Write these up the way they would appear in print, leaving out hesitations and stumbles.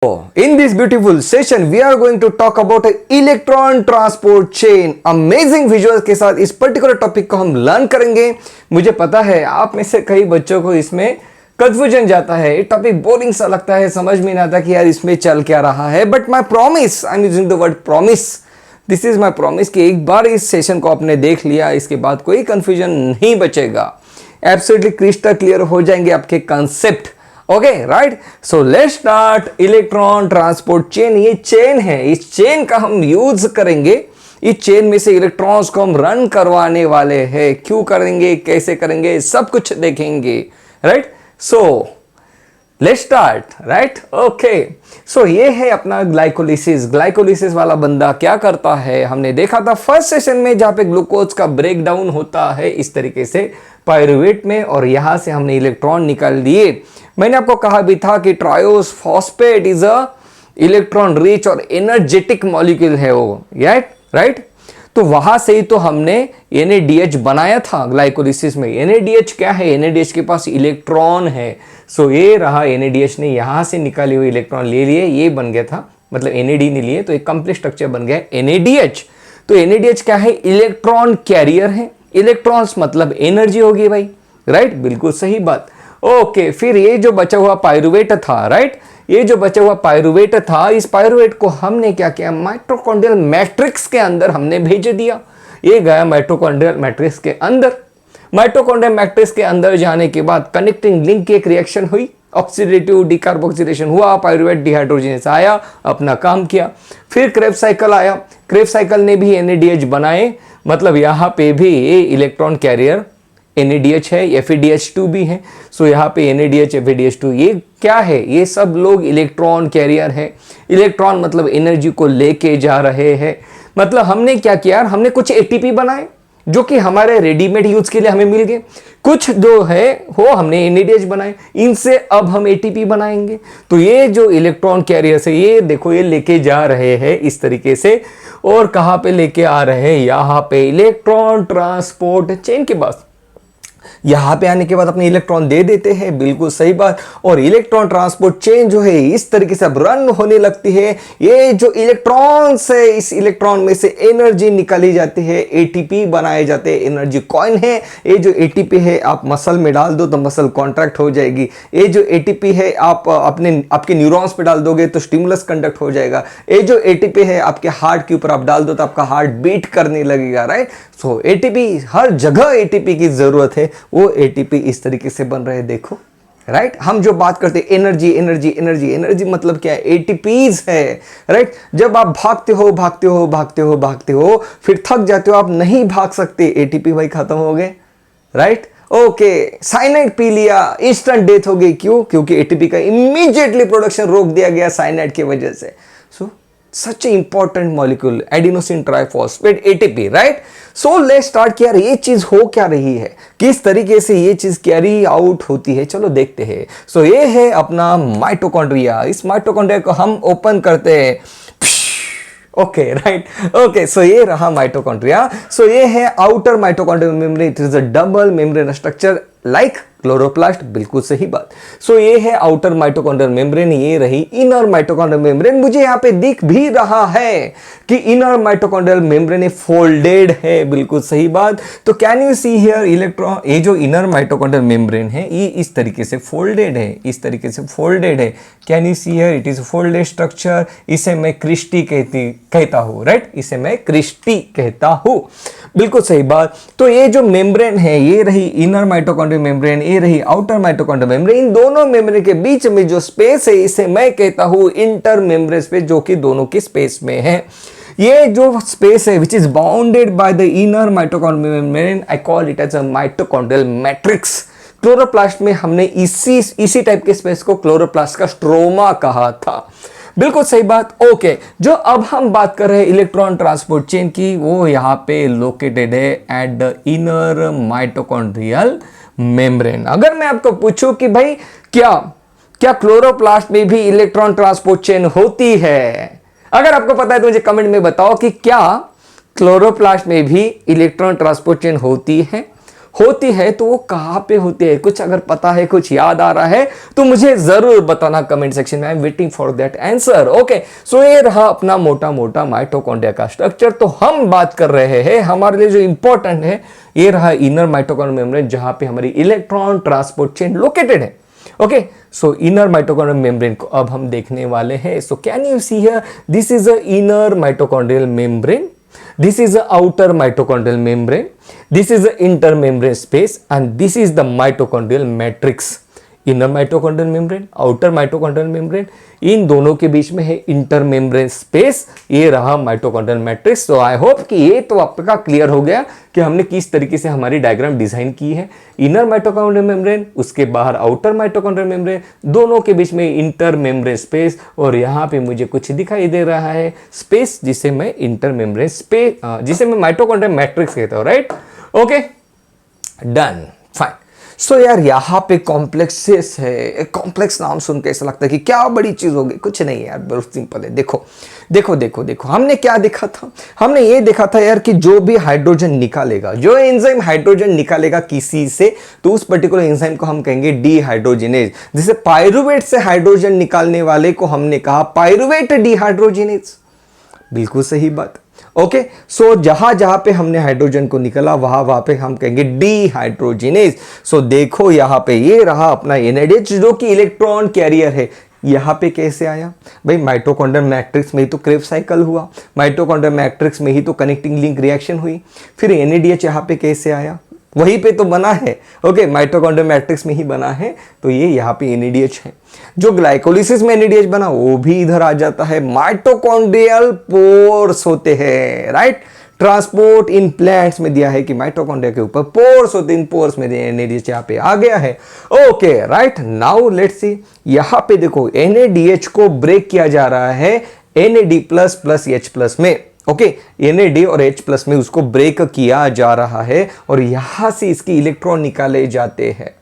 In this beautiful session, we are going to talk about an electron transport chain. Amazing visuals के साथ इस particular topic को हम learn करेंगे. मुझे पता है आप में से कई बच्चों को इसमें कंफ्यूजन जाता है, ये टॉपिक बोरिंग सा लगता है, समझ में नहीं आता कि यार इसमें चल क्या रहा है. But my promise, I am using the word promise, this is my promise कि एक बार इस सेशन को आपने देख लिया, इसके बाद कोई कंफ्यूजन नहीं बचेगा. एब्सोल्युटली क्रिस्टल क्लियर हो जाएंगे आपके concept. Okay right, so let's start. Electron transport chain, ये चेन है, इस चेन का हम यूज करेंगे. इस चेन में से इलेक्ट्रॉन्स को हम रन करवाने वाले हैं. क्यों करेंगे, कैसे करेंगे, सब कुछ देखेंगे. Right, so let's start. Right, okay. So ये है अपना ग्लाइकोलिसिस. ग्लाइकोलिसिस वाला बंदा क्या करता है, हमने देखा था फर्स्ट सेशन में, जहां पे ग्लूकोज का ब्रेक डाउन होता है इस तरीके से पायरुवेट में, और यहां से हमने इलेक्ट्रॉन निकाल दिए. मैंने आपको कहा भी था कि triose phosphate is a electron rich और एनर्जेटिक मॉलिक्यूल है वो. राइट, तो वहां से ही तो हमने NADH बनाया था ग्लाइकोलिसिस में. NADH क्या है, NADH के पास इलेक्ट्रॉन है. सो ये रहा NADH ने यहां से निकाले हुए इलेक्ट्रॉन ले लिए, ये बन गया था, मतलब NAD ने लिए, तो एक कंप्लीट स्ट्रक्चर बन गया NADH. तो NADH क्या है, इलेक्ट्रॉन कैरियर है. इलेक्ट्रॉन्स मतलब एनर्जी होगी भाई. राइट, बिल्कुल सही बात. ओके, फिर ये जो बचा हुआ पायरुवेट था, राइट, ये जो बचा हुआ पायरुवेट था, इस पायरुवेट को हमने क्या किया, माइटोकॉन्ड्रियल मैट्रिक्स के अंदर हमने भेज दिया. ये गया माइटोकॉन्ड्रियल मैट्रिक्स के अंदर. माइटोकॉन्ड्रियल मैट्रिक्स के अंदर जाने के बाद कनेक्टिंग लिंक की एक रिएक्शन हुई, ऑक्सीडेटिव डिकार्बोक्सिलेशन हुआ, पायरुवेट डिहाइड्रोजनेस आया, अपना काम किया. फिर क्रेब्स साइकिल आया, क्रेब्स साइकिल ने भी NADH बनाए, मतलब यहाँ पे भी ये इलेक्ट्रॉन कैरियर NADH है, FADH2 भी है. सो यहाँ पे NADH, FADH2 ये क्या है, ये सब लोग इलेक्ट्रॉन कैरियर है. इलेक्ट्रॉन मतलब एनर्जी को लेके जा रहे हैं. मतलब हमने क्या किया, हमने कुछ ATP बनाए जो कि हमारे रेडीमेड यूज के लिए हमें मिल गए. कुछ जो है वो हमने NADH बनाए, इनसे अब हम ATP बनाएंगे. तो ये जो इलेक्ट्रॉन कैरियर से ये देखो, ये लेके जा रहे हैं इस तरीके से. और कहाँ पे लेके आ रहे हैं, यहाँ पे इलेक्ट्रॉन ट्रांसपोर्ट चेन के पास. यहां पे आने के बाद अपने इलेक्ट्रॉन दे देते हैं, बिल्कुल सही बात. और इलेक्ट्रॉन ट्रांसपोर्ट चेन जो है इस तरीके से अब रन होने लगती है. ये जो इलेक्ट्रॉन्स है, इस इलेक्ट्रॉन में से एनर्जी निकाली जाती है, ATP बनाए जाते हैं, एनर्जी कॉइन है. ये जो ATP है आप मसल में डाल दो तो मसल कॉन्ट्रैक्ट हो जाएगी. ये जो ATP है आप आपके न्यूरॉन्स पे डाल दोगे तो स्टिमुलस कंडक्ट हो जाएगा. ये जो ATP है आपके हार्ट के ऊपर आप डाल दो तो आपका हार्ट बीट करने लगेगा. राइट, सो ATP हर जगह ATP की जरूरत है, वो ATP इस तरीके से बन रहे हैं. देखो राइट, हम जो बात करते हैं एनर्जी एनर्जी एनर्जी एनर्जी मतलब क्या है, ATPs है. राइट, जब आप भागते हो भागते हो भागते हो भागते हो, फिर थक जाते हो, आप नहीं भाग सकते, ATP भाई खत्म हो गए. राइट, ओके, साइनाइड पी लिया, इंस्टेंट डेथ हो गई. क्यों, क्योंकि ATP का इमीडिएटली प्रोडक्शन रोक दिया गया साइनाइड की वजह से. सो such an important molecule, adenosine triphosphate, ATP. Right, so let's start कि यार ये चीज हो क्या रही है, किस तरीके से ये चीज कैरी आउट होती है, चलो देखते हैं. सो ये है अपना माइटोकॉन्ड्रिया. इस माइटोकॉन्ड्रिया को हम ओपन करते हैं. ओके राइट, ओके, सो ये रहा माइटोकॉन्ड्रिया. सो ये है outer mitochondrial membrane. It is a double membrane structure like chloroplast, बिल्कुल सही बात. सो ये है आउटर माइटोकॉन्ड्रियल मेम्ब्रेन, ये रही इनर माइटोकॉन्ड्रियल मेम्ब्रेन. मुझे यहाँ पे दिख भी रहा है कि इनर माइटोकॉन्ड्रियल मेम्ब्रेन फोल्डेड है, बिल्कुल सही बात. तो can you see here electron, ये जो इनर माइटोकॉन्ड्रियल मेम्ब्रेन है ये इस तरीके से फोल्डेड है, इस तरीके से फोल्डेड है. Can you see here, it is folded structure. इसे मैं क्रिस्टी कहता हूँ. राइट, इसे मैं क्रिस्टी कहता हूँ, बिल्कुल सही बात. तो ये जो मेम्ब्रेन है, ये रही इनर माइटोकॉन्ड्रियल मेम्ब्रेन, ये रही आउटर माइटोकॉन्ड्रियल मेम्ब्रेन. इन दोनों मेम्ब्रेन के बीच में जो स्पेस है इसे मैं कहता हूं इंटर मेम्ब्रेन स्पेस, जो कि दोनों की स्पेस में है. ये जो स्पेस है which is bounded by the inner mitochondrial membrane, I call it as a mitochondrial matrix. Chloroplast में हमने इसी टाइप के स्पेस को क्लोरोप्लास्ट का स्ट्रोमा कहा था, बिल्कुल सही बात. ओके, जो अब हम बात कर रहे हैं इलेक्ट्रॉन ट्रांसपोर्ट चेन की, वो यहाँ पे लोकेटेड है eight the inner mitochondrial membrane. अगर मैं आपको पूछूं कि भाई क्या क्लोरोप्लास्ट में भी इलेक्ट्रॉन ट्रांसपोर्ट चेन होती है, अगर आपको पता है तो मुझे कमेंट में बताओ कि क्या क्लोरोप्लास्ट में भी इलेक्ट्रॉन ट्रांसपोर्ट चेन होती है. होती है तो वो कहाँ पे होती है, कुछ अगर पता है, कुछ याद आ रहा है तो मुझे जरूर बताना कमेंट सेक्शन में। I am waiting for that answer. Okay, so ये रहा अपना मोटा मोटा माइटोकॉन्ड्रिया का स्ट्रक्चर। तो हम बात कर रहे हैं, हमारे लिए जो इंपॉर्टेंट है ये रहा इनर माइटोकॉन्ड्रियल मेम्ब्रेन, जहां पे हमारी इलेक्ट्रॉन ट्रांसपोर्ट चेन लोकेटेड है। ओके, सो इनर माइटोकॉन्ड्रियल मेम्ब्रेन को अब हम देखने वाले हैं। So can you see here, this is a inner mitochondrial membrane, this is the outer mitochondrial membrane, this is the intermembrane space, and this is the mitochondrial matrix। Inner mitochondrial membrane, outer mitochondrial membrane, इन दोनों के बीच में है intermembrane space, ये रहा mitochondrial matrix. तो I hope कि ये तो आपका क्लियर हो गया कि हमने किस तरीके से हमारी डायग्राम डिजाइन की है। इनर माइटोकॉन्ड्रियल मेम्ब्रेन, उसके बाहर आउटर माइटोकॉन्ड्रियल मेम्ब्रेन, दोनों के बीच में इंटरमेम्ब्रेन स्पेस, और यहाँ पे मुझे कुछ दिखाई दे रहा है स्पेस, जिसे मैं इंटरमेम्ब्रेन स्पेस, जिसे मैं माइटोकॉन्ड्रियल मैट्रिक्स कहता हूँ, right. Okay, done, fine. So यार यहाँ पे कॉम्प्लेक्सेस है। एक कॉम्प्लेक्स नाम सुन के ऐसा लगता है कि क्या बड़ी चीज होगी, कुछ नहीं यार, बहुत सिंपल है। देखो देखो देखो देखो, हमने क्या देखा था, हमने ये देखा था यार कि जो भी हाइड्रोजन निकालेगा, जो एंजाइम हाइड्रोजन निकालेगा किसी से, तो उस पर्टिकुलर एंजाइम को हम कहेंगे डीहाइड्रोजिनेज। जैसे पायरुवेट से हाइड्रोजन निकालने वाले को हमने कहा पायरुवेट डीहाइड्रोजिनेज। बिल्कुुल सही बात। ओके, सो जहां जहां पे हमने हाइड्रोजन को निकाला वहां वहां पे हम कहेंगे डीहाइड्रोजिनेज। सो देखो यहाँ पे ये रहा अपना NADH जो कि इलेक्ट्रॉन कैरियर है। यहाँ पे कैसे आया भाई, माइटोकॉन्ड्रियल मैट्रिक्स में ही तो क्रेव साइकिल हुआ, माइटोकॉन्ड्रियल मैट्रिक्स में ही तो कनेक्टिंग लिंक रिएक्शन हुई, फिर NADH यहाँ पे कैसे आया, वहीं पे तो बना है। ओके, माइटोकॉन्ड्रियल मैट्रिक्स में ही बना है, तो ये यहाँ पे NADH है। जो ग्लाइकोलिसिस में NADH बना वो भी इधर आ जाता है। माइटोकॉन्ड्रियल पोर्स होते हैं, राइट। ट्रांसपोर्ट इन प्लांट्स में दिया है कि माइटोकॉन्ड्रिया के ऊपर पोर्स होते हैं, इन पोर्स में NADH यहाँ पे आ गया है। Okay, right, now let's see, यहाँ पे देखो NADH को ब्रेक किया जा रहा है NAD plus plus H plus में। ओके, NAD और H प्लस में उसको ब्रेक किया जा रहा है और यहां से इसके इलेक्ट्रॉन निकाले जाते हैं।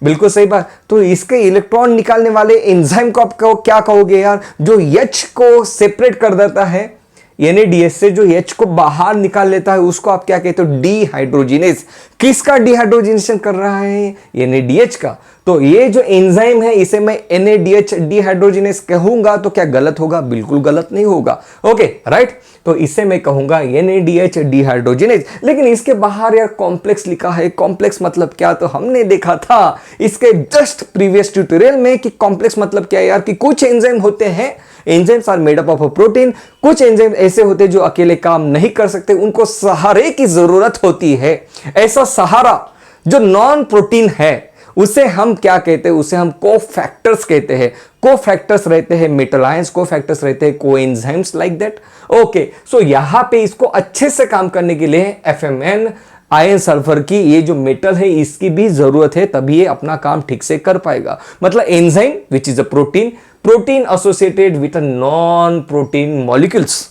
बिल्कुल सही बात। तो इसके इलेक्ट्रॉन निकालने वाले एंजाइम को आप क्या कहोगे यार, जो H को सेपरेट कर देता है NADH से, जो H को बाहर निकाल लेता है, उसको आप क्या कहते हो, डीहाइड्रोजिनेज। किसका डीहाइड्रोजिनेशन कर रहा है, NADH का। तो ये जो एंजाइम है इसे मैं NADH डीहाइड्रोजिनेज कहूंगा तो क्या गलत होगा, बिल्कुल गलत नहीं होगा। ओके, राइट, तो इसे मैं कहूंगा NADH डीहाइड्रोजिनेज। लेकिन इसके बाहर यार कॉम्प्लेक्स लिखा है। कॉम्प्लेक्स मतलब क्या, तो हमने देखा था इसके जस्ट प्रीवियस ट्यूटोरियल में कि कॉम्प्लेक्स मतलब क्या है यार, कि कुछ एंजाइम होते हैं, enzymes are made up of protein, कुछ एंजाइम ऐसे होते हैं जो अकेले काम नहीं कर सकते, उनको सहारे की जरूरत होती है। ऐसा सहारा जो नॉन प्रोटीन है उसे हम क्या कहते हैं, उसे हम कोफैक्टर्स कहते हैं। कोफैक्टर्स रहते हैं मेटल आयंस, कोफैक्टर्स रहते हैं कोएंजाइम्स लाइक दैट। ओके, सो यहां पे इसको अच्छे से काम करने के लिए FMN आयन सल्फर की ये जो मेटल है इसकी भी जरूरत है, तभी ये अपना काम ठीक से कर पाएगा। मतलब enzyme which is a protein, protein associated with a non protein molecules,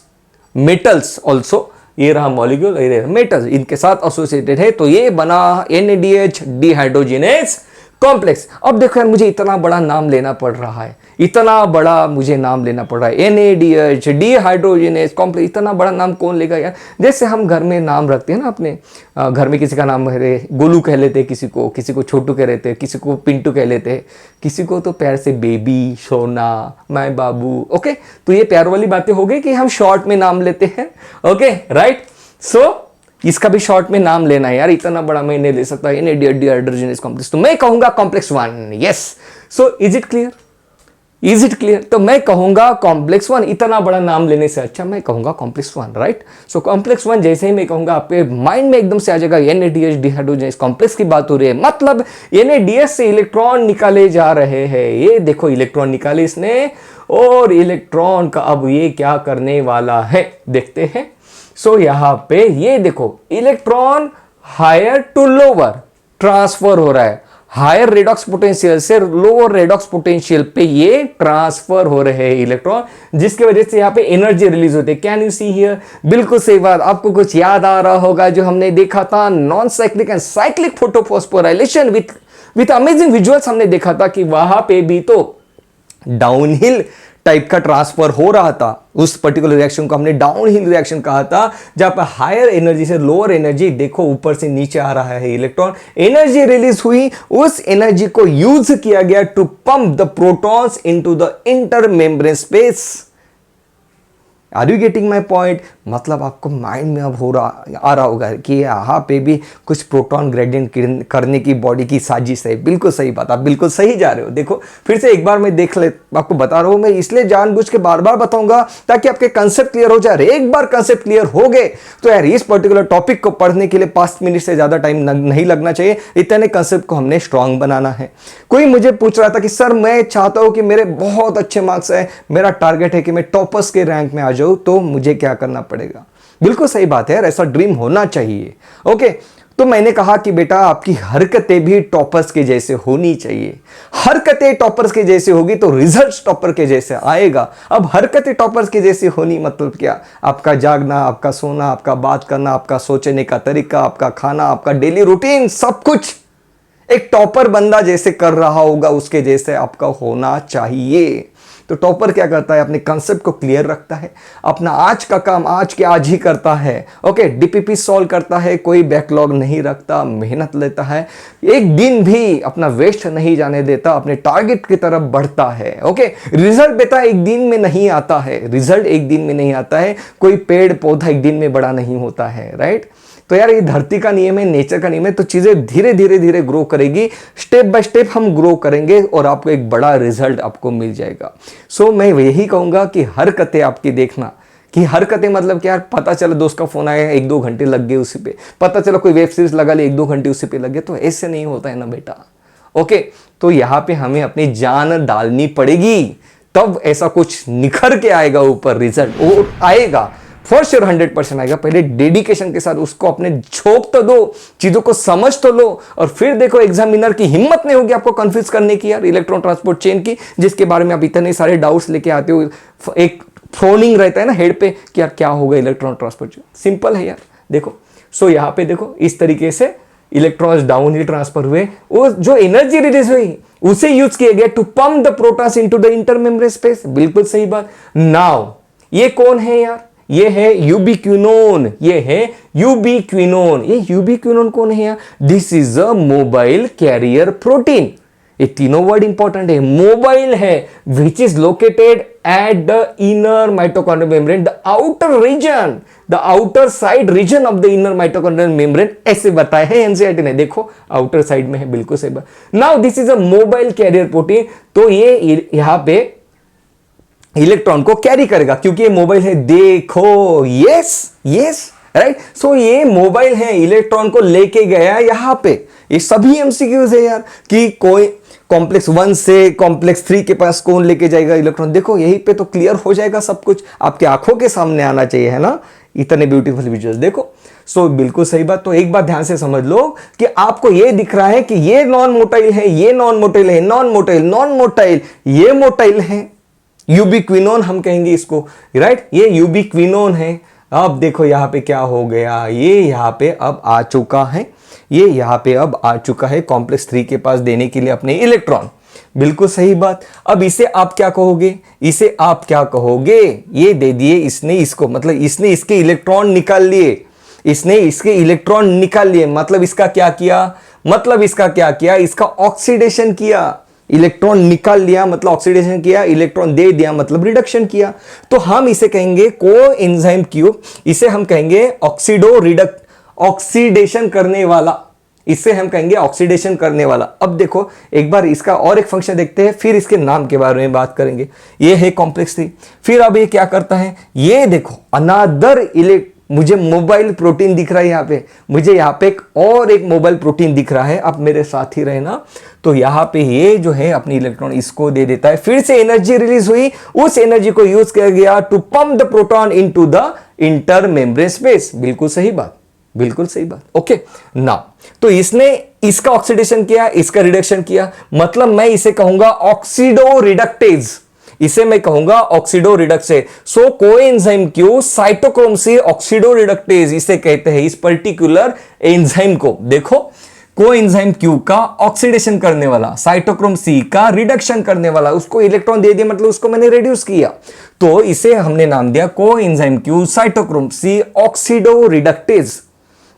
metals also, ये रहा मॉलिक्यूल, ये रहा मेटल्स, इनके साथ एसोसिएटेड है, तो ये बना NADH डीहाइड्रोजिनेज कॉम्प्लेक्स। अब देखो यार, मुझे इतना बड़ा नाम लेना पड़ रहा है, इतना बड़ा मुझे नाम लेना पड़ रहा है, NADH डीहाइड्रोजिनेज कॉम्प्लेक्स। इतना बड़ा नाम कौन लेगा यार। जैसे हम घर में नाम रखते हैं ना, अपने घर में किसी का नाम गोलू कह लेते हैं, किसी को छोटू कह लेते हैं, किसी को पिंटू कह लेते हैं, किसी को तो प्यार से बेबी, सोना, मैं बाबू। ओके, तो ये प्यार वाली बातें हो गई कि हम शॉर्ट में नाम लेते हैं। ओके, राइट, सो इसका भी शॉर्ट में नाम लेना है यार, इतना बड़ा मैं नहीं ले सकता। NADH डीहाइड्रोजिनेज कॉम्प्लेक्स, तो मैं कहूंगा complex 1। Yes, so is it clear, is it clear. तो मैं कहूंगा कॉम्प्लेक्स 1, इतना बड़ा नाम लेने से अच्छा मैं कहूंगा कॉम्प्लेक्स 1, राइट। सो कॉम्प्लेक्स 1 जैसे ही मैं कहूंगा आपके माइंड में एकदम से आ जाएगा NADH डीहाइड्रोजिनेज कॉम्प्लेक्स की बात हो रही है, मतलब NADH से इलेक्ट्रॉन निकाले जा रहे हैं। ये देखो इलेक्ट्रॉन निकाले इसने, और इलेक्ट्रॉन का अब ये क्या करने वाला है देखते हैं। सो यहां पे ये देखो electron higher to lower transfer हो रहा है, हायर रेडॉक्स पोटेंशियल से लोअर रेडॉक्स पोटेंशियल पे ये ट्रांसफर हो रहे हैं इलेक्ट्रॉन, जिसकी वजह से यहाँ पे एनर्जी रिलीज होती है। कैन यू सी हियर, बिल्कुल सही बात। आपको कुछ याद आ रहा होगा जो हमने देखा था non cyclic and cyclic photophosphorylation with amazing visuals, हमने देखा था कि वहां पे भी तो डाउनहिल टाइप का ट्रांसफर हो रहा था, उस पर्टिकुलर रिएक्शन को हमने डाउन हिल रिएक्शन कहा था, जहां पर हायर एनर्जी से लोअर एनर्जी, देखो ऊपर से नीचे आ रहा है इलेक्ट्रॉन, एनर्जी रिलीज हुई, उस एनर्जी को यूज किया गया to pump the protons into the inter membrane space. Are you getting my point? मतलब आपको माइंड में अब आ रहा होगा कि यहाँ पे भी कुछ प्रोटॉन ग्रेडियंट करने की बॉडी की साजिश है। बिल्कुल सही बात, आप बिल्कुल सही जा रहे हो। देखो फिर से एक बार मैं आपको बता रहा हूँ, मैं इसलिए जानबूझ के बार बार बताऊंगा ताकि आपके कंसेप्ट क्लियर हो जाए। एक बार कंसेप्ट क्लियर हो गए तो यार इस पर्टिकुलर टॉपिक को पढ़ने के लिए 5 मिनट से ज्यादा टाइम नहीं लगना चाहिए। इतने कंसेप्ट को हमने स्ट्रांग बनाना है। कोई मुझे पूछ रहा था कि सर मैं चाहता हूं कि मेरे बहुत अच्छे मार्क्स है, मेरा टारगेट है कि मैं टॉपर्स के रैंक में आ जाऊं, तो मुझे क्या करना पड़ेगा? बिल्कुल सही बात है यार, ऐसा ड्रीम होना चाहिए। ओके, तो मैंने कहा कि बेटा आपकी हरकतें भी टॉपर्स के जैसे होनी चाहिए। हरकतें टॉपर्स के जैसे होगी तो रिजल्ट टॉपर के जैसे आएगा। अब हरकतें टॉपर्स के जैसे होनी मतलब क्या? आपका जागना, आपका सोना, आपका बात करना, आपका सोचने का तरीका, आपका खाना, आपका डेली रूटीन, सब कुछ एक टॉपर बंदा जैसे कर रहा होगा उसके जैसे आपका होना चाहिए। तो टॉपर क्या करता है? अपने कंसेप्ट को क्लियर रखता है, अपना आज का काम आज के आज ही करता है। ओके, डीपीपी सॉल्व करता है, कोई बैकलॉग नहीं रखता, मेहनत लेता है, एक दिन भी अपना वेस्ट नहीं जाने देता, अपने टारगेट की तरफ बढ़ता है। ओके, रिजल्ट बेटा एक दिन में नहीं आता है, रिजल्ट एक दिन में नहीं आता है, कोई पेड़ पौधा एक दिन में बड़ा नहीं होता है, राइट? तो यार ये धरती का नियम है, नेचर का नियम है, तो चीजें धीरे धीरे धीरे ग्रो करेगी, स्टेप बाय स्टेप हम ग्रो करेंगे और आपको एक बड़ा रिजल्ट आपको मिल जाएगा। सो मैं यही कहूंगा कि हरकतें आपकी देखना, कि हरकतें मतलब कि यार पता चला दोस्त का फोन आया 1-2 घंटे लग गए उसी पे, पता चला कोई वेब सीरीज लगा ली 1-2 घंटे उसी पे लग गए, तो ऐसे नहीं होता है ना बेटा। ओके, तो यहाँ पे हमें अपनी जान डालनी पड़ेगी, तब ऐसा कुछ निखर के आएगा ऊपर रिजल्ट, वो आएगा फॉर श्योर 100% आएगा। पहले डेडिकेशन के साथ उसको अपने झोंक तो दो, चीजों को समझ तो लो, और फिर देखो एग्जामिनर की हिम्मत नहीं होगी आपको कंफ्यूज करने की यार इलेक्ट्रॉन ट्रांसपोर्ट चेन की, जिसके बारे में आप इतने सारे डाउट्स लेके आते हो। एक फोनिंग रहता है ना हेड पे कि यार क्या होगा इलेक्ट्रॉन ट्रांसपोर्ट चेन। सिंपल है यार, देखो। सो यहाँ पे देखो इस तरीके से इलेक्ट्रॉन्स डाउन ही ट्रांसफर हुए, वो जो एनर्जी रिलीज हुई उसे यूज किया गया to pump the protons into the intermembrane space. बिल्कुल सही बात। नाउ ये कौन है यार? ये है यूबिक्विनोन, ये है यूबिक्विनोन। ये यूबिक्विनोन कौन है यार? This is a mobile carrier protein. ये तीनों वर्ड इंपॉर्टेंट है। मोबाइल है which is located at the inner mitochondrial membrane, the outer region, the outer side region of the inner mitochondrial membrane, ऐसे बताया है एनसीईआरटी ने। देखो आउटर साइड में है, बिल्कुल सही बात। Now this is a mobile carrier protein, तो ये यहां पे इलेक्ट्रॉन को कैरी करेगा क्योंकि ये मोबाइल है। देखो यस यस राइट। सो ये मोबाइल है, इलेक्ट्रॉन को लेके गया यहां पे। ये सभी एमसीक्यूज है यार कि कोई कॉम्प्लेक्स 1 से कॉम्प्लेक्स 3 के पास कौन लेके जाएगा इलेक्ट्रॉन। देखो यहीं पे तो क्लियर हो जाएगा सब कुछ, आपके आंखों के सामने आना चाहिए, है ना? इतने ब्यूटीफुल विजुअल्स देखो। सो बिल्कुल सही बात। तो एक बात ध्यान से समझ लो कि आपको ये दिख रहा है कि ये नॉन मोटाइल है, ये नॉन मोटाइल है, नॉन मोटाइल, नॉन मोटाइल, ये मोटाइल है, यूबिक्विनोन हम कहेंगे इसको, राइट? ये यूबिक्विनोन है। अब देखो यहां पे क्या हो गया, ये यहां पे अब आ चुका है, ये यहां पे अब आ चुका है कॉम्प्लेक्स 3 के पास देने के लिए अपने इलेक्ट्रॉन। बिल्कुल सही बात। अब इसे आप क्या कहोगे? इसे आप क्या कहोगे? ये दे दिए इसने इसको, मतलब इसने इसके इलेक्ट्रॉन निकाल लिए, इसने इसके इलेक्ट्रॉन निकाल लिए, मतलब इसका क्या किया? मतलब इसका क्या किया? इसका ऑक्सीडेशन किया। इलेक्ट्रॉन निकाल लिया मतलब ऑक्सीडेशन किया, इलेक्ट्रॉन दे दिया मतलब रिडक्शन किया। तो हम इसे कहेंगे कोएंजाइम क्यूब, इसे हम कहेंगे ऑक्सीडेशन करने वाला, इसे हम कहेंगे ऑक्सीडेशन करने वाला। अब देखो एक बार इसका और एक फंक्शन देखते हैं, फिर इसके नाम के बारे में बात करेंगे। ये है कॉम्प्लेक्स 3। फिर अब ये क्या करता है? ये देखो अनदर मुझे मोबाइल प्रोटीन दिख रहा है यहां पे, मुझे यहां पे एक मोबाइल प्रोटीन दिख रहा है। अब मेरे साथ ही रहना। तो यहां पे ये जो है अपनी इलेक्ट्रॉन इसको दे देता है, फिर से एनर्जी रिलीज हुई, उस एनर्जी को यूज किया गया to pump the proton into the inter membrane space. बिल्कुल सही बात, बिल्कुल सही बात। ओके नाउ, तो इसने इसका ऑक्सीडेशन किया, इसका रिडक्शन किया, मतलब मैं इसे कहूंगा ऑक्सीडो रिडक्टेज, इसे मैं कहूंगा ऑक्सीडो रिडक्टेज। सो कोएंजाइम क्यू साइटोक्रोम से ऑक्सीडो रिडक्टेज इसे कहते हैं, इस पर्टिकुलर एंजाइम को। देखो कोएंजाइम क्यू का ऑक्सीडेशन करने वाला, साइटोक्रोम सी का रिडक्शन करने वाला, उसको इलेक्ट्रॉन दे दिया मतलब उसको मैंने रिड्यूस किया, तो इसे हमने नाम दिया coenzyme Q cytochrome C oxidoreductase.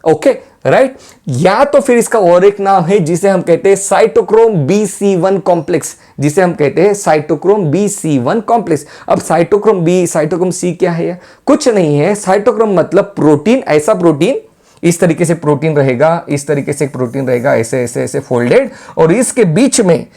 Okay right. या तो फिर इसका और एक नाम है जिसे हम कहते हैं साइटोक्रोम BC1 कॉम्प्लेक्स, जिसे हम कहते हैं साइटोक्रोम BC1 कॉम्प्लेक्स। अब साइटोक्रोम बी साइटोक्रोम सी क्या है? कुछ नहीं है। साइटोक्रोम मतलब प्रोटीन, ऐसा प्रोटीन, इस तरीके से प्रोटीन रहेगा, इस तरीके से प्रोटीन रहेगा, ऐसे ऐसे ऐसे फोल्डेड, और इसके बीच में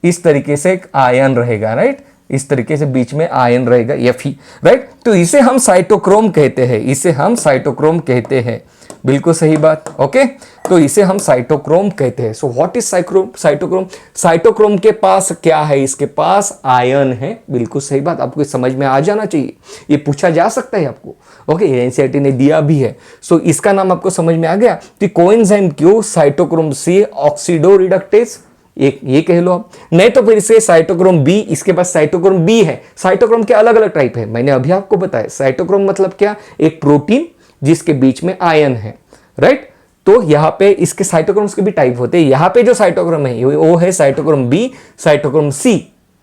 इस तरीके से एक आयन रहेगा, राइट। इस तरीके से बीच में आयन रहेगा Fe, राइट। तो इसे हम साइटोक्रोम कहते हैं, इसे हम साइटोक्रोम कहते हैं। बिल्कुल सही बात। ओके, तो इसे हम साइटोक्रोम कहते हैं। So what is cytochrome? Cytochrome के पास क्या है? इसके पास आयन है। बिल्कुल सही बात, आपको समझ में आ जाना चाहिए, ये पूछा जा सकता है आपको। ओके, एनसीईआरटी ने दिया भी है। सो इसका नाम आपको समझ में आ गया कि coenzyme Q cytochrome C oxidoreductase, एक ये कह लो आप। नहीं तो फिर इसे साइटोक्रोम बी, इसके पास साइटोक्रोम बी है। साइटोक्रोम के अलग अलग टाइप है, मैंने अभी आपको बताया। साइटोक्रोम मतलब क्या? एक प्रोटीन जिसके बीच में आयन है, राइट। तो यहां पे इसके साइटोक्रोम्स के भी टाइप होते हैं। यहां पे जो साइटोक्रोम है वो है cytochrome B, cytochrome C,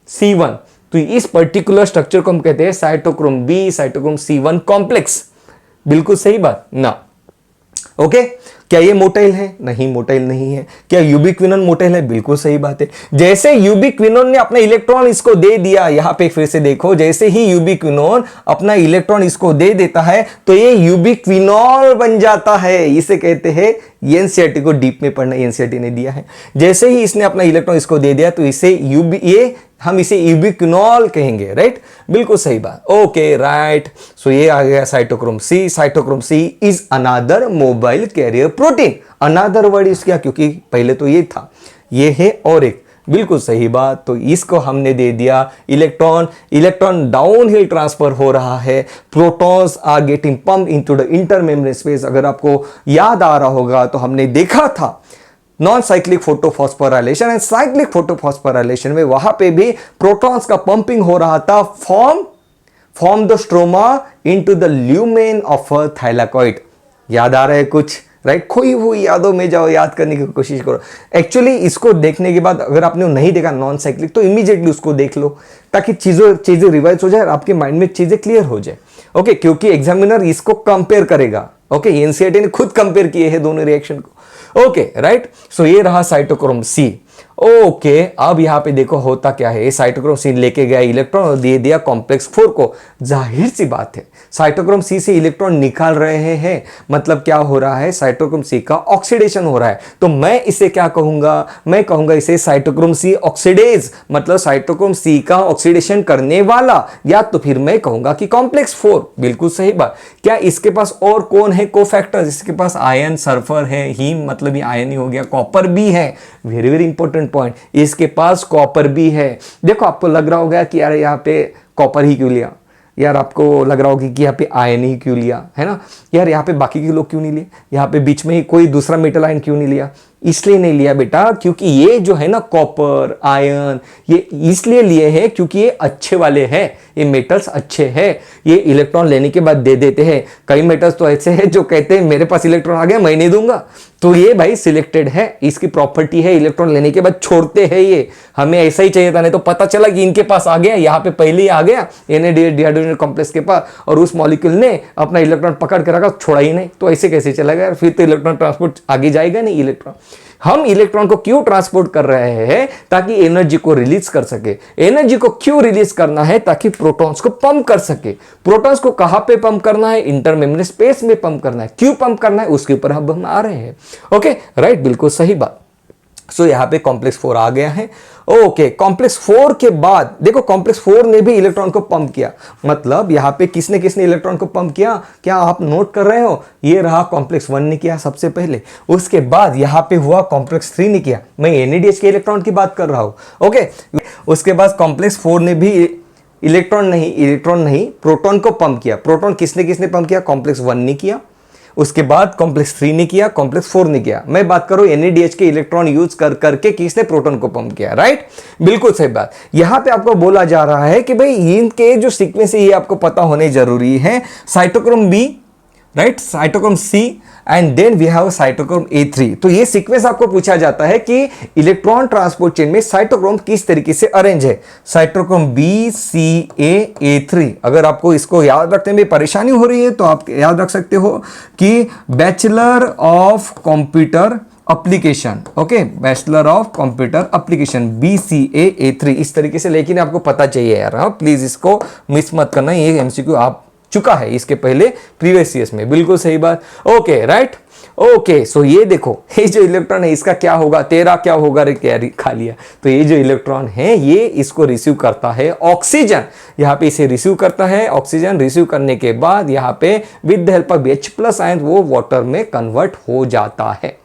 C1। तो इस पर्टिकुलर स्ट्रक्चर को हम कहते हैं cytochrome B cytochrome C1 complex. बिल्कुल सही बात ना। ओके, क्या ये मोटाइल है? नहीं, मोटाइल नहीं है। क्या यूबिक्विनोन मोटाइल है? बिल्कुल सही बात है। जैसे यूबिक्विनोन ने अपना इलेक्ट्रॉन इसको दे दिया, यहां पे फिर से देखो, जैसे ही यूबिक्विनोन अपना इलेक्ट्रॉन इसको दे देता है तो ये यूबिक्विनॉल बन जाता है। इसे कहते हैं, एनसीईआरटी को डीप में पढ़ना, एनसीईआरटी ने दिया है। जैसे ही इसने अपना इलेक्ट्रॉन इसको दे दिया तो इसे हम इसे यूबिक्विनॉल कहेंगे, राइट। बिल्कुल सही बात। Okay right. सो ये आ गया cytochrome C. Cytochrome C is another mobile carrier protein. Another word is क्या? क्योंकि पहले तो ये था, ये है और एक। बिल्कुल सही बात। तो इसको हमने दे दिया इलेक्ट्रॉन डाउन हिल ट्रांसफर हो रहा है, protons are getting pump into the intermembrane space. अगर आपको याद आ रहा होगा तो हमने देखा था non cyclic photophosphorylation and cyclic photophosphorylation में वहां पे भी प्रोटॉन्स का पंपिंग हो रहा था from the stroma into the lumen of a thylakoid. याद आ रहा है कुछ, राइट। खोई हुई यादों में जाओ, याद करने की कोशिश करो। एक्चुअली इसको देखने के बाद अगर आपने नहीं देखा नॉन साइक्लिक तो इमीडिएटली उसको देख लो, ताकि चीजें रिवाइज हो जाए और आपके माइंड में चीजें क्लियर हो जाए। ओके, क्योंकि एग्जामिनर इसको कंपेयर करेगा। ओके, एनसीईआरटी ने खुद कंपेयर किए हैं दोनों रिएक्शन को। Okay right. सो ये रहा साइटोक्रोम सी। ओके, अब यहां पे देखो होता क्या है। साइटोक्रोम सी लेके गया इलेक्ट्रॉन और दे दिया कॉम्प्लेक्स 4 को। जाहिर सी बात है, साइटोक्रोम सी से इलेक्ट्रॉन निकाल रहे हैं, मतलब क्या हो रहा है? साइटोक्रोम सी का ऑक्सीडेशन हो रहा है। तो मैं इसे क्या कहूंगा? मैं कहूंगा इसे साइटोक्रोम सी ऑक्सीडेज, मतलब साइटोक्रोम सी का ऑक्सीडेशन करने वाला, या तो फिर मैं कहूंगा कि कॉम्प्लेक्स 4। बिल्कुल सही बात। क्या इसके पास और कौन है कोफैक्टर्स? इसके पास आयन, सल्फर है, हीम मतलब ये आयन ही हो गया, कॉपर भी है। वेरी वेरी इंपॉर्टेंट पॉइंट, इसके पास कॉपर भी है। देखो, आपको लग रहा होगा कि यार यहाँ पे कॉपर ही क्यों लिया, यार आपको लग रहा होगा कि यहाँ पे आयन ही क्यों लिया, है ना। यार यहाँ पे बाकी के लोग क्यों नहीं लिए, यहाँ पे बीच में ही कोई दूसरा मेटल आयन क्यों नहीं लिया? इसलिए नहीं लिया बेटा, क्योंकि ये जो है ना कॉपर, आयन, ये इसलिए लिए हैं क्योंकि ये अच्छे वाले हैं, ये मेटल्स अच्छे हैं, ये इलेक्ट्रॉन लेने के बाद दे देते हैं। कई मेटल्स तो ऐसे हैं जो कहते हैं मेरे पास इलेक्ट्रॉन आ गया, मैं नहीं दूंगा। तो ये भाई सिलेक्टेड है, इसकी प्रॉपर्टी है, इलेक्ट्रॉन लेने के बाद छोड़ते हैं ये। हमें ऐसा ही चाहिए था, नहीं तो पता चला कि इनके पास आ गया, यहाँ पे पहले ही आ गया NADH कॉम्प्लेक्स के पास, और उस मॉलिक्यूल ने अपना इलेक्ट्रॉन पकड़ के रखा, छोड़ा ही नहीं। तो ऐसे कैसे चला गया? फिर तो इलेक्ट्रॉन ट्रांसपोर्ट आगे जाएगा नहीं। इलेक्ट्रॉन, हम इलेक्ट्रॉन को क्यों ट्रांसपोर्ट कर रहे हैं? ताकि एनर्जी को रिलीज कर सके। एनर्जी को क्यों रिलीज करना है? ताकि प्रोटॉन्स को पंप कर सके। प्रोटॉन्स को कहां पे पंप करना है? इंटरमेम्ब्रेन स्पेस में पंप करना है। क्यों पंप करना है उसके ऊपर अब हम आ रहे हैं। ओके राइट, बिल्कुल सही बात। सो यहां पे कॉम्प्लेक्स 4 आ गया है। ओके, कॉम्प्लेक्स 4 के बाद देखो, कॉम्प्लेक्स 4 ने भी इलेक्ट्रॉन को पंप किया। मतलब यहां पे किसने किसने इलेक्ट्रॉन को पंप किया? क्या आप नोट कर रहे हो? ये रहा कॉम्प्लेक्स 1 ने किया सबसे पहले, उसके बाद यहां पे हुआ कॉम्प्लेक्स 3 ने किया। मैं NADH के इलेक्ट्रॉन की बात कर रहा हूं। ओके, उसके बाद कॉम्प्लेक्स 4 ने भी इलेक्ट्रॉन नहीं प्रोटॉन को पंप किया। प्रोटॉन किसने किसने पंप किया? कॉम्प्लेक्स 1 ने किया, उसके बाद कॉम्प्लेक्स 3 ने किया, कॉम्प्लेक्स 4 ने किया। मैं बात करूं NADH के इलेक्ट्रॉन यूज कर करके किसने प्रोटॉन को पंप किया, राइट। बिल्कुल सही बात। यहां पे आपको बोला जा रहा है कि भाई इनके जो सीक्वेंस है ये आपको पता होने जरूरी है। Cytochrome B right, cytochrome C and then we have cytochrome A3। तो ये सीक्वेंस आपको पूछा जाता है कि इलेक्ट्रॉन ट्रांसपोर्ट चेन में साइटोक्रोम किस तरीके से अरेंज है। Cytochrome B C A A3, अगर आपको इसको याद रखने में परेशानी हो रही है तो आप याद रख सकते हो कि bachelor of computer application, okay, bachelor of computer application BCA A3 इस तरीके से, लेकिन आपको पता चाहिए यार, हाँ प्लीज इसको मिस मत करना, ये MCQ आप चुका है इसके पहले प्रीवियस ईयर्स में, बिल्कुल सही बात। ओके राइट, ओके सो ये देखो, ये जो इलेक्ट्रॉन है इसका क्या होगा, तेरा क्या होगा रे, क्या खा लिया। तो ये जो इलेक्ट्रॉन है ये इसको रिसीव करता है ऑक्सीजन, यहाँ पे इसे रिसीव करता है ऑक्सीजन, रिसीव करने के बाद यहाँ पे with the help of H+ ion वो वाटर में कन्वर्ट हो जाता है,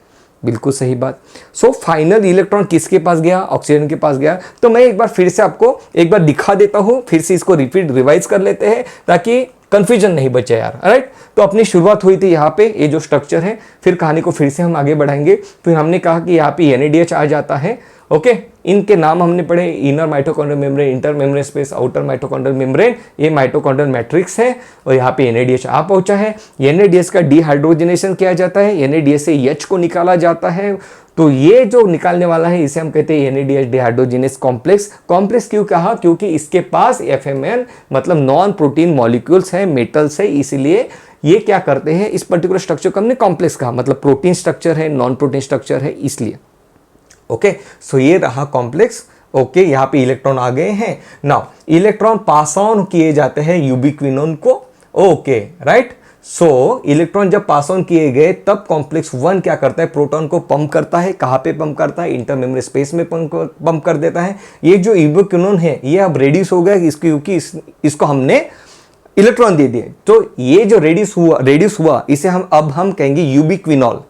बिल्कुल सही बात। सो फाइनल इलेक्ट्रॉन किसके पास गया, ऑक्सीजन के पास गया। तो मैं एक बार फिर से आपको एक बार दिखा देता हूं, फिर से इसको रिवाइज कर लेते हैं ताकि कंफ्यूजन नहीं बचे यार, राइट। तो अपनी शुरुआत हुई थी यहाँ पे, ये जो स्ट्रक्चर है, फिर कहानी को फिर से हम आगे बढ़ाएंगे। फिर हमने कहा कि यहाँ पे NADH आ जाता है, ओके। इनके नाम हमने पढ़े, inner mitochondrial membrane, inter membrane space, outer mitochondrial membrane, ये माइटोकॉन्ड्रियल मैट्रिक्स है। और यहाँ पे NADH आ पहुंचा है। NADH का डिहाइड्रोजनेशन किया जाता है, NADH से H को निकाला जाता है। तो ये जो निकालने वाला है इसे हम कहते हैं NADH डिहाइड्रोजिनेस कॉम्प्लेक्स। कॉम्प्लेक्स क्यों कहा, क्योंकि इसके पास FMN मतलब नॉन प्रोटीन मॉलिक्यूल्स है, मेटल्स है, इसलिए ये क्या करते हैं, इस पर्टिकुलर स्ट्रक्चर को हमने कॉम्प्लेक्स कहा, मतलब प्रोटीन स्ट्रक्चर है, नॉन प्रोटीन स्ट्रक्चर है, इसलिए। ओके सो ये रहा कॉम्प्लेक्स। ओके यहाँ पे इलेक्ट्रॉन आ गए हैं। नाउ इलेक्ट्रॉन पास ऑन किए जाते हैं यूबिक्विनोन को, ओके राइट। सो इलेक्ट्रॉन जब पास ऑन किए गए तब कॉम्प्लेक्स 1 क्या करता है, प्रोटॉन को पंप करता है। कहाँ पे पंप करता है, इंटरमेम्ब्रेन स्पेस में पंप कर देता है। ये जो यूबिक्विनोन है ये अब रेड्यूस हो गया क्योंकि इसको हमने इलेक्ट्रॉन दे दिए। तो ये जो रेड्यूस हुआ इसे हम कहेंगे यूबिक्विनॉल,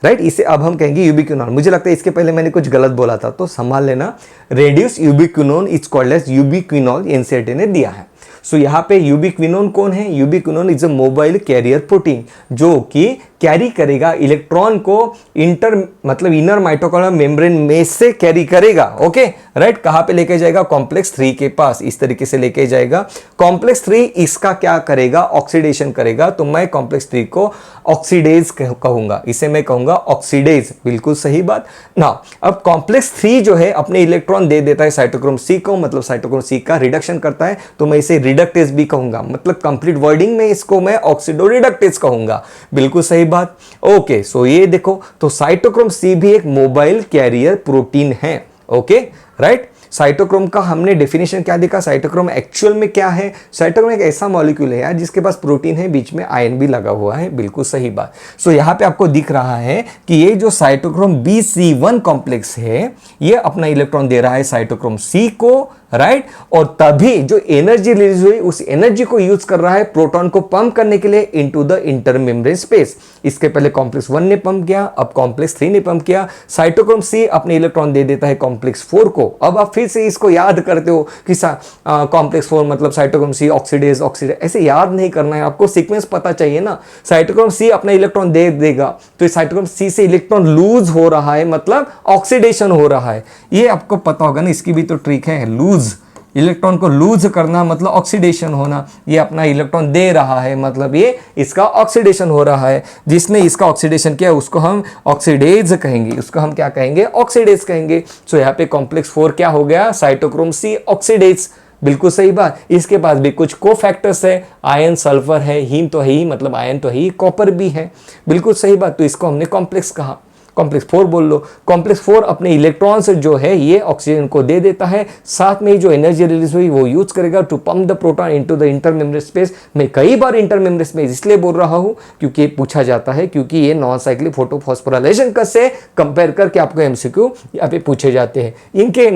राइट। इसे अब हम कहेंगे यूबिक्विनोन। मुझे लगता है इसके पहले मैंने कुछ गलत बोला था तो संभाल लेना। Reduce ubiquinone is called as ubiquinol, NCERT ने दिया है। सो यहाँ पे यूबिक्विनोन कौन है, ubiquinone is a mobile carrier protein जो कि कैरी करेगा इलेक्ट्रॉन को मतलब इनर माइटोकॉन्ड्रियल मेम्ब्रेन में से कैरी करेगा, ओके राइट। कहाँ पे लेके जाएगा, कॉम्प्लेक्स 3 के पास, इस तरीके से लेके जाएगा। कॉम्प्लेक्स 3 इसका क्या करेगा, ऑक्सीडेशन करेगा। तो मैं कॉम्प्लेक्स 3 को ऑक्सीडेज कहूंगा, इसे मैं कहूंगा ऑक्सीडेज, बिल्कुल सही बात ना। अब कॉम्प्लेक्स 3 जो है अपने इलेक्ट्रॉन दे देता है साइटोक्रोम C को, मतलब साइटोक्रोम C का रिडक्शन करता है, तो मैं इसे रिडक्टेज भी कहूंगा, मतलब कंप्लीट वर्डिंग में इसको मैं ऑक्सीडो रिडक्टेज कहूंगा, बिल्कुल सही बात। ओके सो ये देखो, तो साइटोक्रोम C भी एक मोबाइल कैरियर प्रोटीन है, ओके राइट। साइटोक्रोम का हमने डेफिनेशन क्या देखा, साइटोक्रोम एक्चुअल में क्या है, साइटोक्रोम एक ऐसा मॉलिक्यूल है यार जिसके पास प्रोटीन है, बीच में आयन भी लगा हुआ है, बिल्कुल सही बात। सो यहाँ पे आपको दिख रहा है कि ये जो साइटोक्रोम BC1 कॉम्प्लेक्स है ये अपना इलेक्ट्रॉन दे रहा है साइटोक्रोम C को, राइट। और तभी जो एनर्जी रिलीज हुई उस एनर्जी को यूज कर रहा है प्रोटॉन को पंप करने के लिए इनटू द इंटरमेम्ब्रेन स्पेस। इसके पहले कॉम्प्लेक्स 1 ने पंप किया, अब कॉम्प्लेक्स 3 ने पंप किया। साइटोक्रोम C अपने इलेक्ट्रॉन दे देता है कॉम्प्लेक्स 4 को। अब आप फिर से इसको याद करते हो कि कॉम्प्लेक्स 4 मतलब साइटोक्रोम C ऑक्सीडेज, ऐसे याद नहीं करना है, आपको सीक्वेंस पता चाहिए ना। साइटोक्रोम C अपना इलेक्ट्रॉन दे देगा तो साइटोक्रोम C से इलेक्ट्रॉन लूज हो रहा है, मतलब ऑक्सीडेशन हो रहा है। ये आपको पता होगा ना, इसकी भी तो ट्रिक है, लूज, इलेक्ट्रॉन को लूज करना मतलब ऑक्सीडेशन होना। ये अपना इलेक्ट्रॉन दे रहा है मतलब ये इसका ऑक्सीडेशन हो रहा है। जिसने इसका ऑक्सीडेशन किया उसको हम ऑक्सीडेज कहेंगे, उसको हम क्या कहेंगे, ऑक्सीडेज कहेंगे। सो यहाँ पे कॉम्प्लेक्स 4 क्या हो गया, साइटोक्रोम C ऑक्सीडेज, बिल्कुल सही बात। इसके पास भी कुछ कोफैक्टर्स है, आयन सल्फर है, हीम तो है ही, मतलब आयन तो है ही, कॉपर भी है, बिल्कुल सही बात। तो इसको हमने कॉम्प्लेक्स कहा, कॉम्प्लेक्स 4 बोल लो। कॉम्प्लेक्स 4 अपने इलेक्ट्रॉन्स जो है ये ऑक्सीजन को दे देता है, साथ में जो एनर्जी रिलीज हुई वो यूज करेगा to pump the proton into the intermembrane space. मैं कई बार इंटरमेम्ब्रेन स्पेस इसलिए बोल रहा हूं क्योंकि पूछा जाता है, क्योंकि ये नॉन साइक्लिक फोटोफॉस्फोराइलेशन से कंपेयर करके आपको MCQ यहाँ पे पूछे जाते हैं। इनके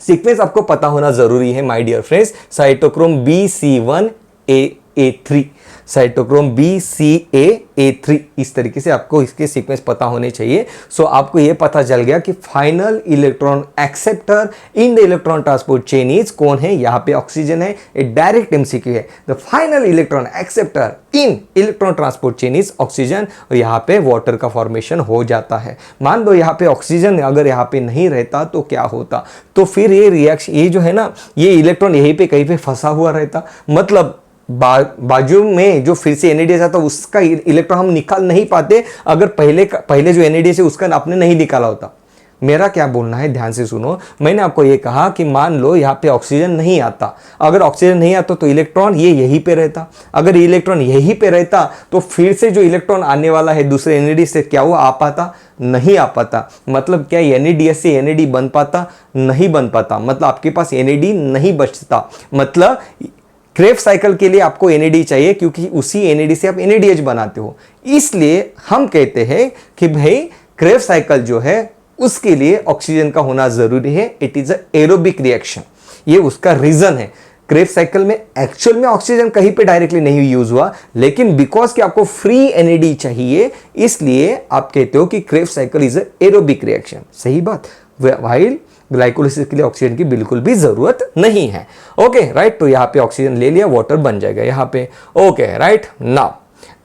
सीक्वेंस आपको पता होना जरूरी है my dear friends. Cytochrome BC1 A3, cytochrome BCA A3, इस तरीके से आपको इसके सीक्वेंस पता होने चाहिए। सो आपको ये पता चल गया कि final electron acceptor in the electron transport chain is कौन है, यहाँ पे ऑक्सीजन है, ये डायरेक्ट MCQ है। The final electron acceptor in electron transport chain is oxygen, और यहाँ पे वाटर का फॉर्मेशन हो जाता है। मान लो यहाँ पे ऑक्सीजन अगर यहाँ पे नहीं रहता तो क्या होता, तो फिर ये रिएक्शन, ये जो है ना, ये इलेक्ट्रॉन यहीं पे कहीं पे फंसा हुआ रहता, मतलब बाजू में जो फिर से NADH आता है उसका इलेक्ट्रॉन हम निकाल नहीं पाते अगर पहले जो NADH है उसका आपने नहीं निकाला होता। मेरा क्या बोलना है, ध्यान से सुनो। मैंने आपको ये कहा कि मान लो यहाँ पे ऑक्सीजन नहीं आता, अगर ऑक्सीजन नहीं आता तो इलेक्ट्रॉन ये यहीं पे रहता, अगर इलेक्ट्रॉन यहीं पे रहता तो फिर से जो इलेक्ट्रॉन आने वाला है दूसरे NAD से, क्या वो आ पाता? नहीं आ पाता। मतलब क्या NADH से NAD बन पाता? नहीं बन पाता। मतलब आपके पास NAD नहीं बचता। मतलब क्रेब्स साइकिल के लिए आपको NAD चाहिए क्योंकि उसी NAD से आप NADH बनाते हो। इसलिए हम कहते हैं कि भाई क्रेब्स साइकिल जो है उसके लिए ऑक्सीजन का होना जरूरी है। It is a aerobic reaction, ये उसका रीजन है। क्रेब्स साइकिल में एक्चुअल में ऑक्सीजन कहीं पे डायरेक्टली नहीं यूज हुआ, लेकिन बिकॉज कि आपको फ्री NAD चाहिए इसलिए आप कहते हो कि Krebs cycle is a aerobic reaction. सही बात। व्हाइल ग्लाइकोलिसिस के लिए ऑक्सीजन की बिल्कुल भी जरूरत नहीं है। Okay right. तो यहाँ पे ऑक्सीजन ले लिया, वाटर बन जाएगा यहाँ पे। Okay right. नाउ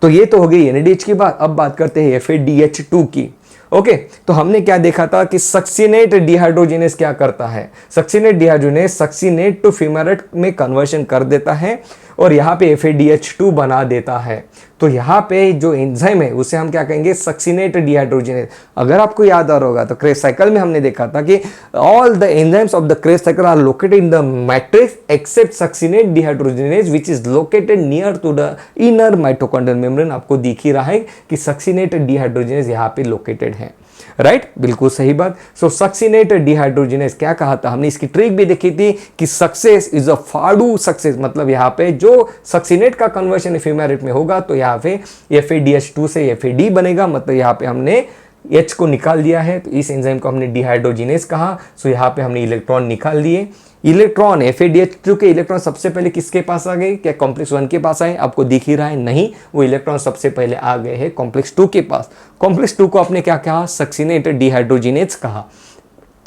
तो ये तो हो गई NADH की बात। अब बात करते हैं FADH2 की। ओके तो हमने क्या देखा था कि सक्सिनेट डिहाइड्रोजिनेस क्या करता है? Succinate dehydrogenase succinate to fumarate में कन्वर्शन कर देता है और यहाँ पे FADH2 बना देता है। तो यहाँ पे जो एंजाइम है उसे हम क्या कहेंगे? Succinate dehydrogenase. अगर आपको याद आ रहा होगा तो क्रेब्स साइकिल में हमने देखा था कि all the enzymes of the Krebs cycle are located in the matrix except succinate dehydrogenase which is located near to the inner mitochondrial membrane. आपको दिख ही रहा है कि सक्सिनेट डिहाइड्रोजिनेस यहाँ पे लोकेटेड है। राइट बिल्कुल सही बात। सो सक्सिनेट डिहाइड्रोजिनेस क्या कहा था हमने? इसकी ट्रिक भी देखी थी कि सक्सेस इज अ फाडू सक्सेस। मतलब यहाँ पे जो सक्सिनेट का कन्वर्शन फ्यूमेरेट में होगा तो यहाँ पे FADH2 से FAD बनेगा। मतलब यहाँ पे हमने H को निकाल दिया है तो इस एंजाइम को हमने डिहाइड्रोजिनेस कहा। सो यहाँ पे हमने इलेक्ट्रॉन निकाल लिए। इलेक्ट्रॉन FADH2 के इलेक्ट्रॉन सबसे पहले किसके पास आ गए? क्या कॉम्प्लेक्स 1 के पास आए? आपको दिख ही रहा है नहीं, वो इलेक्ट्रॉन सबसे पहले आ गए हैं कॉम्प्लेक्स 2 के पास। कॉम्प्लेक्स 2 को आपने क्या कहा? सक्सिनेट डिहाइड्रोजिनेस कहा।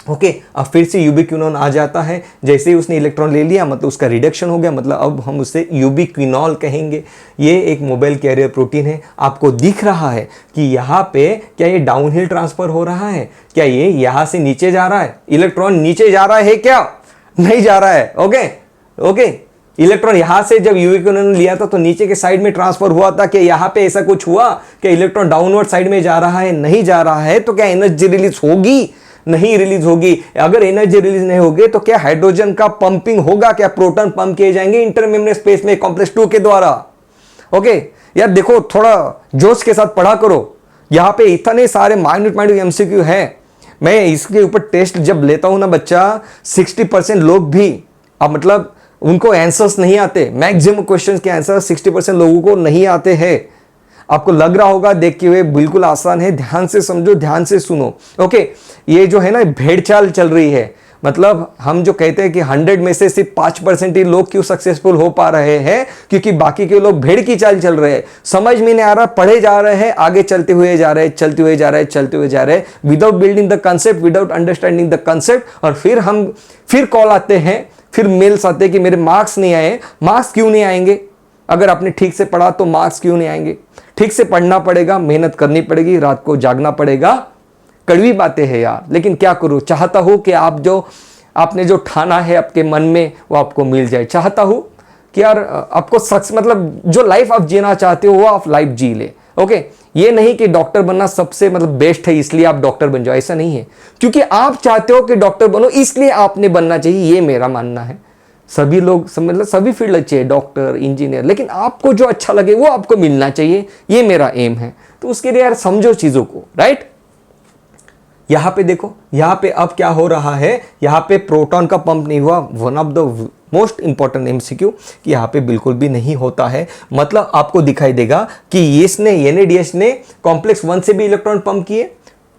ओके अब फिर से यूबिक्विनोन आ जाता है। जैसे ही उसने इलेक्ट्रॉन ले लिया मतलब उसका रिडक्शन हो गया, मतलब अब हम उसे यूबिक्विनॉल कहेंगे। ये एक मोबाइल कैरियर प्रोटीन है। आपको दिख रहा है कि यहाँ पे क्या ये डाउनहिल ट्रांसफर हो रहा है? क्या ये यहाँ से नीचे जा रहा है? इलेक्ट्रॉन नीचे जा रहा है क्या? नहीं जा रहा है। ओके ओके इलेक्ट्रॉन यहां से जब यूबिक्विनोन लिया था तो नीचे के साइड में ट्रांसफर हुआ था। कि यहां पे ऐसा कुछ हुआ कि इलेक्ट्रॉन डाउनवर्ड साइड में जा रहा है? नहीं जा रहा है। तो क्या एनर्जी रिलीज होगी? नहीं रिलीज होगी। अगर एनर्जी रिलीज नहीं होगी तो क्या हाइड्रोजन का पंपिंग होगा? क्या प्रोटॉन पंप किए जाएंगे इंटरमेम्ब्रेन स्पेस में कॉम्प्लेक्स 2 के द्वारा? ओके यार देखो थोड़ा जोश के साथ पढ़ा करो। यहां पे इतने सारे माइन्यूट MCQ है। मैं इसके ऊपर टेस्ट जब लेता हूं ना बच्चा, 60% लोग भी अब मतलब उनको आंसर्स नहीं आते। मैक्सिमम क्वेश्चंस के आंसर 60% लोगों को नहीं आते हैं। आपको लग रहा होगा देख के हुए बिल्कुल आसान है। ध्यान से समझो, ध्यान से सुनो। ओके ये जो है ना भेड़ चाल चल रही है। मतलब हम जो कहते हैं कि 100 में से सिर्फ 5% ही लोग क्यों सक्सेसफुल हो पा रहे हैं? क्योंकि बाकी के लोग भेड़ की चाल चल रहे हैं। समझ में नहीं आ रहा, पढ़े जा रहे हैं, आगे चलते हुए जा रहे हैं, चलते हुए जा रहे हैं, चलते हुए जा रहे हैं, without building the concept, without understanding the concept. और फिर कॉल आते हैं, फिर मेल्स आते हैं कि मेरे मार्क्स नहीं आए। मार्क्स क्यों नहीं आएंगे? अगर आपने ठीक से पढ़ा तो मार्क्स क्यों नहीं आएंगे? ठीक से पढ़ना पड़ेगा, मेहनत करनी पड़ेगी, रात को जागना पड़ेगा। कड़वी बातें हैं यार, लेकिन क्या करूं? चाहता हूं कि आपने जो ठाना है आपके मन में वो आपको मिल जाए। चाहता हूं कि यार आपको सच मतलब जो लाइफ आप जीना चाहते हो वो आप लाइफ जी ले। ओके ये नहीं कि डॉक्टर बनना सबसे मतलब बेस्ट है इसलिए आप डॉक्टर बन जाओ, ऐसा नहीं है। क्योंकि आप चाहते हो कि डॉक्टर बनो इसलिए आपने बनना चाहिए, ये मेरा मानना है। सभी लोग मतलब सभी फील्ड अच्छे है, डॉक्टर इंजीनियर, लेकिन आपको जो अच्छा लगे वो आपको मिलना चाहिए, ये मेरा एम है। तो उसके लिए यार समझो चीजों को। राइट यहां पे देखो, यहां पे अब क्या हो रहा है? यहां पे प्रोटॉन का पंप नहीं हुआ। One of the most important MCQ कि यहां पे बिल्कुल भी नहीं होता है। मतलब आपको दिखाई देगा कि इसने NADH ने कॉम्प्लेक्स 1 से भी इलेक्ट्रॉन पंप किए,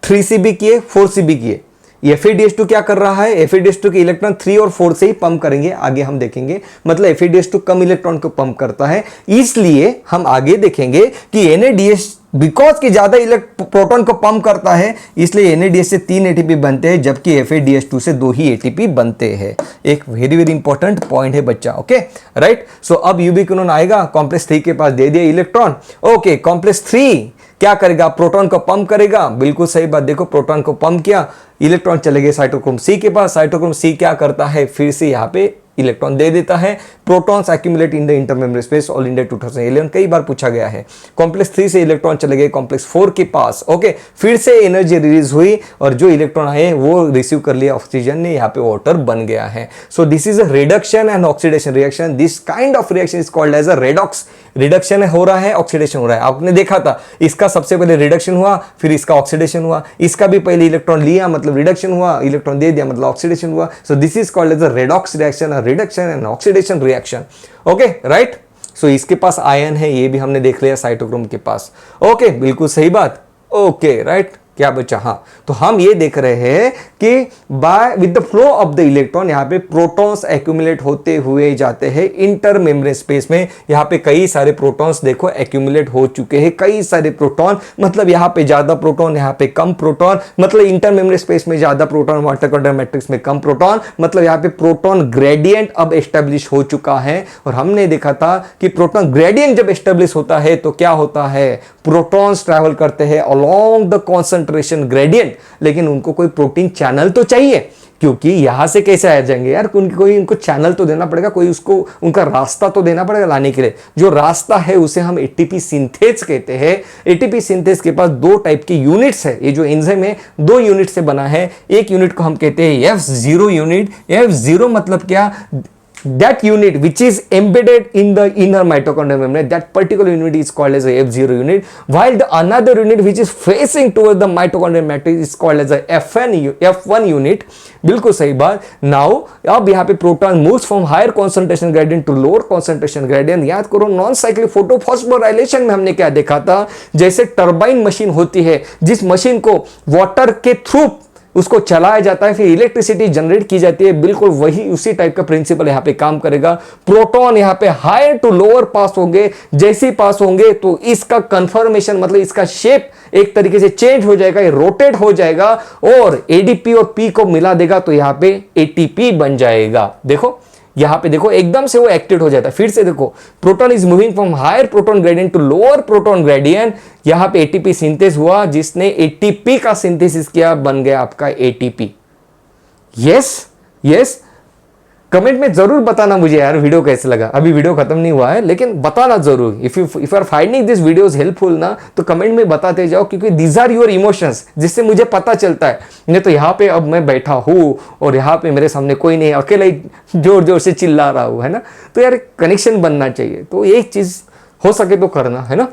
3 से भी किए, 4 से भी किए। FADH2 क्या कर रहा है? FADH2 के इलेक्ट्रॉन 3 और 4 से ही पंप करेंगे, आगे हम देखेंगे। मतलब FADH2 कम इलेक्ट्रॉन को पंप करता है, इसलिए हम आगे देखेंगे कि NADH बिकॉज कि ज्यादा प्रोटॉन को पंप करता है इसलिए NADH से 3 ATP बनते हैं, जबकि FADH2 से 2 ही ATP बनते हैं। एक वेरी वेरी इंपॉर्टेंट पॉइंट है बच्चा। ओके राइट सो अब यूबिक्विनोन आएगा, कॉम्प्लेक्स 3 के पास दे दिया इलेक्ट्रॉन। ओके कॉम्प्लेक्स 3 क्या करेगा? प्रोटॉन को पंप करेगा। बिल्कुल सही बात। देखो प्रोटॉन को पंप किया, इलेक्ट्रॉन चले गए साइटोक्रोम C के पास। साइटोक्रोम C क्या करता है? फिर से यहाँ पे इलेक्ट्रॉन दे देता है। Protons accumulate in the intermembrane space, all India 2011 कई बार पूछा गया है। कॉम्प्लेक्स 3 से इलेक्ट्रॉन चले गए कॉम्प्लेक्स 4 के पास, ओके, फिर से एनर्जी रिलीज हुई और जो इलेक्ट्रॉन आए वो रिसीव कर लिया ऑक्सीजन ने, यहाँ पे वाटर बन गया है। So this is a reduction and oxidation reaction. This kind of reaction is called as a redox. Reduction हो रहा है, ऑक्सीडेशन हो रहा है। आपने देखा था इसका सबसे पहले रिडक्शन हुआ, फिर इसका ऑक्सीडेशन हुआ। इसका भी पहले इलेक्ट्रॉन लिया मतलब रिडक्शन हुआ, इलेक्ट्रॉन दे दिया मतलब ऑक्सीडेशन हुआ। So this is called as a redox reaction, reduction and oxidation reaction. Okay, right. So इसके पास आयन है, ये भी हमने देख लिया साइटोक्रोम के पास। ओके, बिल्कुल सही बात। Okay, right. क्या बचा? हाँ, तो हम ये देख रहे हैं कि by with the flow of the electron यहाँ पे प्रोटॉन्स एक्यूमुलेट होते हुए जाते हैं इंटर मेम्ब्रेन स्पेस में। यहाँ पे कई सारे प्रोटॉन्स देखो एक्यूमुलेट हो चुके हैं, कई सारे प्रोटॉन, मतलब यहाँ पे ज्यादा प्रोटॉन, यहाँ पे कम प्रोटॉन, मतलब इंटर मेम्ब्रेन स्पेस में ज्यादा प्रोटॉन, माइटोकॉन्ड्रियल मैट्रिक्स में कम प्रोटॉन, मतलब यहाँ पे प्रोटॉन ग्रेडियंट अब एस्टेब्लिश हो चुका है। और हमने देखा था कि प्रोटॉन ग्रेडियंट जब एस्टेब्लिश होता है तो क्या होता है, प्रोटॉन्स ट्रैवल करते हैं अलोंग द कॉन्सेंट्रेशन ग्रेडियंट, लेकिन उनको कोई प्रोटीन चैनल तो चाहिए, क्योंकि यहां से कैसे आ जाएंगे यार, कोई इनको चैनल तो देना पड़ेगा, कोई उसको उनका रास्ता तो देना पड़ेगा लाने के लिए। जो रास्ता है उसे हम एटीपी सिंथेज कहते हैं। एटीपी सिंथेज के पास दो टाइप के यूनिट्स है। ये जो एंजाइम है 2 यूनिट से बना है। एक यूनिट को हम कहते हैं F0 यूनिट। F0 मतलब क्या, that unit which is embedded in the inner mitochondrial membrane, that particular unit is called as a F0 unit, while the another unit which is facing towards the mitochondrial matrix is called as a F1 unit। बिल्कुल सही बात। Now अब यहाँ पे proton moves from higher concentration gradient to lower concentration gradient. याद करो non cyclic photophosphorylation में हमने क्या देखा था, जैसे टर्बाइन मशीन होती है, जिस मशीन को वाटर के थ्रू उसको चलाया जाता है, फिर इलेक्ट्रिसिटी जनरेट की जाती है, बिल्कुल वही उसी टाइप का प्रिंसिपल यहां पे काम करेगा। प्रोटॉन यहां पे हायर टू लोअर पास होंगे, जैसे ही पास होंगे तो इसका कन्फर्मेशन मतलब इसका शेप एक तरीके से चेंज हो जाएगा, रोटेट हो जाएगा और एडीपी और पी को मिला देगा तो यहां पे एटीपी बन जाएगा। देखो यहां पे देखो एकदम से वो एक्टिवेट हो जाता है। फिर से देखो, proton is moving from higher proton gradient to lower proton gradient. यहां पे एटीपी सिंथेस हुआ, जिसने एटीपी का सिंथेसिस किया, बन गया आपका एटीपी। यस यस, कमेंट में जरूर बताना मुझे यार वीडियो कैसे लगा। अभी वीडियो खत्म नहीं हुआ है, लेकिन बताना जरूर। If you are finding this videos helpful ना, तो कमेंट में बताते जाओ, क्योंकि दीज आर योर इमोशंस, जिससे मुझे पता चलता है। नहीं तो यहाँ पे अब मैं बैठा हूँ और यहाँ पे मेरे सामने कोई नहीं, अकेला ही जोर जोर से चिल्ला रहा हूँ, है ना। तो यार कनेक्शन बनना चाहिए, तो एक चीज हो सके तो करना, है ना।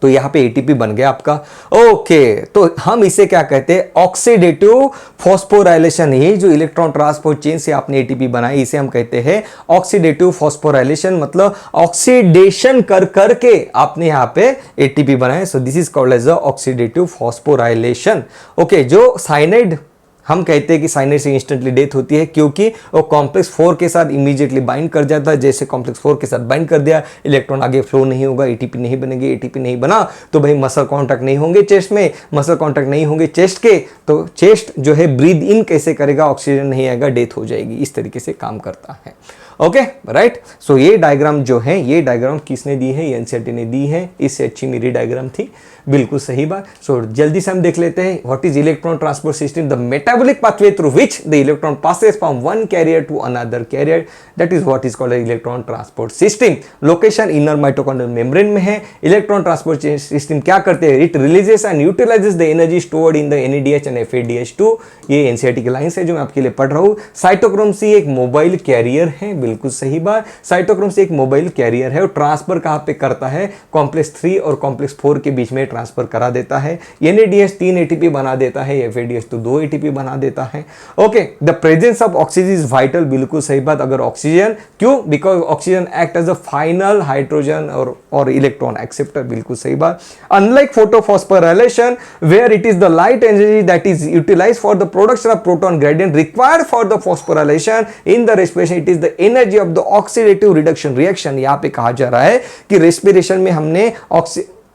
तो यहां पे एटीपी बन गया आपका। ओके, तो हम इसे क्या कहते हैं, ऑक्सीडेटिव फॉस्फोराइलेशन। ये जो इलेक्ट्रॉन ट्रांसपोर्ट चेन से आपने एटीपी बनाई, इसे हम कहते हैं ऑक्सीडेटिव फॉस्फोराइलेशन, मतलब ऑक्सीडेशन कर करके आपने यहां पे एटीपी बनाए। So this is called as oxidative phosphorylation. Okay, जो साइनाइड हम कहते हैं कि साइनाइड से इंस्टेंटली डेथ होती है, क्योंकि वो कॉम्प्लेक्स 4 के साथ इमीडिएटली बाइंड कर जाता है। जैसे कॉम्प्लेक्स 4 के साथ बाइंड कर दिया, इलेक्ट्रॉन आगे फ्लो नहीं होगा, एटीपी नहीं बनेगी। एटीपी नहीं बना तो भाई मसल कांटेक्ट नहीं होंगे चेस्ट में, मसल कांटेक्ट नहीं होंगे चेस्ट के, तो चेस्ट जो है ब्रीद इन कैसे करेगा, ऑक्सीजन नहीं आएगा, डेथ हो जाएगी। इस तरीके से काम करता है। Okay, right. सो ये डायग्राम जो है, ये डायग्राम किसने दी है, एनसीईआरटी ने दी है। इससे अच्छी मेरी डायग्राम थी, बिल्कुल सही बात। सो जल्दी से हम देख लेते हैं, what is electron transport system, the metabolic pathway through which the electron passes from one carrier to another carrier, that is what is called electron transport system. Location inner mitochondrial membrane में है। Electron transport system क्या करते हैं, it releases and utilizes the energy stored in the NADH and FADH2। ये NCERT की lines है जो मैं आपके लिए पढ़ रहा हूं। साइटोक्रोम C एक मोबाइल कैरियर है, बिल्कुल सही बात। साइटोक्रोम C एक मोबाइल कैरियर है और ट्रांसफर कहां पे करता है, कॉम्प्लेक्स 3 और कॉम्प्लेक्स 4 के बीच में ट्रांसफर करा देता है। NADH 3 ATP बना देता है, FADH तो 2 ATP बना देता है। Okay, the presence of oxygen is vital, बिल्कुल सही बात। अगर ऑक्सीजन, क्यों, because oxygen act as a final hydrogen और इलेक्ट्रॉन एक्सेप्टर, बिल्कुल सही बात। Unlike photophosphorylation where it is the light energy that is utilised for the production of proton gradient required for the phosphorylation in the respiration, it is the energy of the oxidative reduction reaction. यहां पे कहा जा रहा है कि respiration में हमने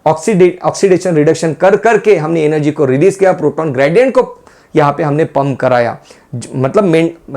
oxidation reduction कर करके हमने एनर्जी को रिलीज किया, प्रोटॉन ग्रेडियंट को यहां पे हमने पंप कराया, मतलब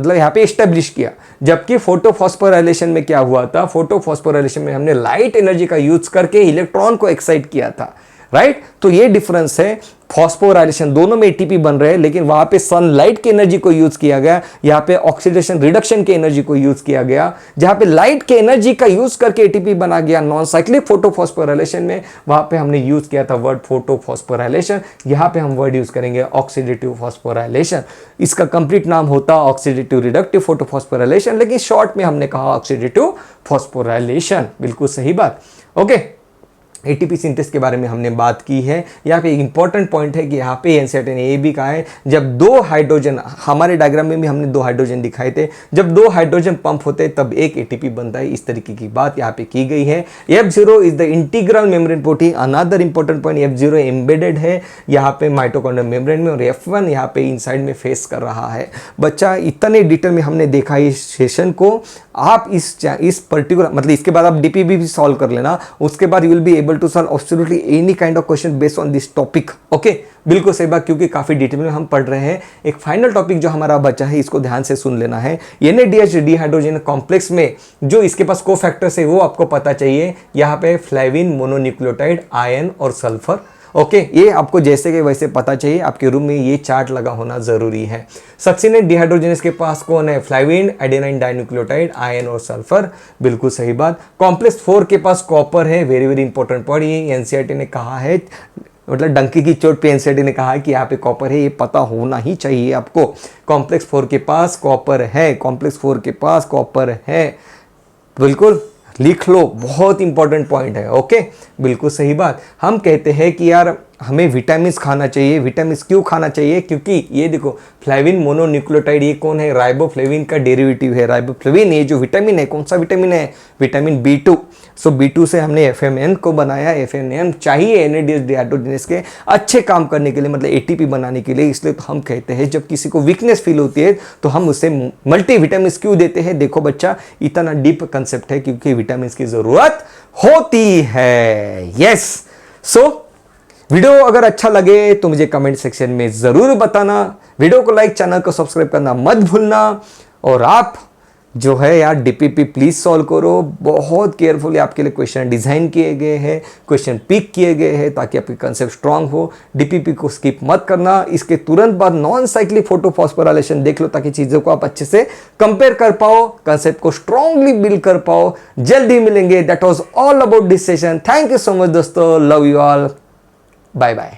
यहां पे एस्टेब्लिश किया। जबकि फोटोफॉस्फोराइलेशन में क्या हुआ था, फोटोफॉस्फोराइलेशन में हमने लाइट एनर्जी का यूज करके इलेक्ट्रॉन को एक्साइट किया था, राइट। तो ये डिफरेंस है फॉस्फोराइलेशन, दोनों में एटीपी बन रहे हैं, लेकिन वहां पे सनलाइट की एनर्जी को यूज किया गया, यहाँ पे ऑक्सीडेशन रिडक्शन की एनर्जी को यूज किया गया। जहां पे लाइट की एनर्जी का यूज करके एटीपी बना गया नॉन साइक्लिक फोटोफॉस्फोराइलेशन में, वहां पे हमने यूज किया था वर्ड फोटोफॉस्फोराइलेशन। यहां पे हम वर्ड यूज करेंगे ऑक्सीडेटिव फॉस्फोराइलेशन। इसका कंप्लीट नाम होता ऑक्सीडेटिव रिडक्टिव फोटोफॉस्फोराइलेशन, लेकिन शॉर्ट में हमने कहा ऑक्सीडेटिव फॉस्फोराइलेशन। बिल्कुल सही बात। ओके, एटीपी सिंथेसिस के बारे में हमने बात की है। यहाँ पे एक इंपॉर्टेंट पॉइंट है कि यहाँ पे एनसीईआरटी ने ये भी कहा है, जब दो हाइड्रोजन, हमारे डायग्राम में भी हमने दो हाइड्रोजन दिखाए थे, जब दो हाइड्रोजन पंप होते हैं तब एक एटीपी बनता है। इस तरीके की बात यहाँ पे की गई है। F0 is the integral membrane protein. Another important point, F0 embedded है यहाँ पे माइटोकॉन्ड्रियल मेम्ब्रेन में, और F1 यहाँ पे इनसाइड में फेस कर रहा है। बच्चा, इतने डिटेल में हमने देखा इस सेशन को। आप इस पर्टिकुलर, मतलब इसके बाद आप डीपीबी भी सॉल्व कर लेना, उसके बाद you will be able to solve absolutely any kind of question based on this topic. Okay, बिल्कुल सही बात, क्योंकि काफी डिटेल में हम पढ़ रहे हैं। एक फाइनल टॉपिक जो हमारा बचा है, इसको ध्यान से सुन लेना है। NADH डिहाइड्रोजन कॉम्प्लेक्स में जो इसके पास कोफैक्टर्स है वो आपको पता चाहिए। यहाँ पे फ्लेविन, मोनोन्यूक्लियोटाइड, आयन और सल्फर। ओके, ये आपको जैसे कि वैसे पता चाहिए। आपके रूम में ये चार्ट लगा होना जरूरी है। सक्सिनेट डिहाइड्रोजनेस के पास कौन है? फ्लाविन, एडेनाइन डाइन्यूक्लियोटाइड, आयन और सल्फर। बिल्कुल सही बात। कॉम्प्लेक्स 4 के पास कॉपर है। वेरी वेरी इंपॉर्टेंट पॉइंट, ये एनसीईआरटी ने कहा है, मतलब डंकी की चोट पे एनसीईआरटी ने कहा है कि यहाँ पे कॉपर है, ये पता होना ही चाहिए आपको। कॉम्प्लेक्स 4 के पास कॉपर है, कॉम्प्लेक्स 4 के पास कॉपर है। बिल्कुल लिख लो, बहुत इंपॉर्टेंट पॉइंट है। ओके, बिल्कुल सही बात। हम कहते हैं कि यार हमें विटामिन खाना चाहिए। विटामिन क्यों खाना चाहिए? क्योंकि ये देखो, फ्लेविन मोनोन्यूक्लियोटाइड, ये कौन है? राइबोफ्लेविन का डेरिवेटिव है। राइबोफ्लेविन, ये जो विटामिन है, कौन सा विटामिन है? Vitamin B2। सो B2 से हमने FMN को बनाया। FMN चाहिए NADH डिहाइड्रोजनेस के अच्छे काम करने के लिए, मतलब ATP बनाने के लिए। इसलिए तो हम कहते हैं जब किसी को वीकनेस फील होती है तो हम उसे मल्टी विटामिन क्यों देते हैं। देखो बच्चा, इतना डीप कंसेप्ट है, क्योंकि विटामिन की जरूरत होती है। यस, सो वीडियो अगर अच्छा लगे तो मुझे कमेंट सेक्शन में जरूर बताना। वीडियो को लाइक, चैनल को सब्सक्राइब करना मत भूलना। और आप जो है यार डीपीपी प्लीज सॉल्व करो। बहुत केयरफुली आपके लिए क्वेश्चन डिजाइन किए गए हैं, क्वेश्चन पिक किए गए हैं, ताकि आपके कंसेप्ट स्ट्रांग हो। डीपीपी को स्किप मत करना। इसके तुरंत बाद नॉन साइक्लिक फोटोफॉस्फोराइलेशन देख लो, ताकि चीजों को आप अच्छे से कंपेयर कर पाओ, कंसेप्ट को स्ट्रांगली बिल्ड कर पाओ। जल्दी मिलेंगे। That was all about this session. Thank you so much दोस्तों। Love you all. Bye bye.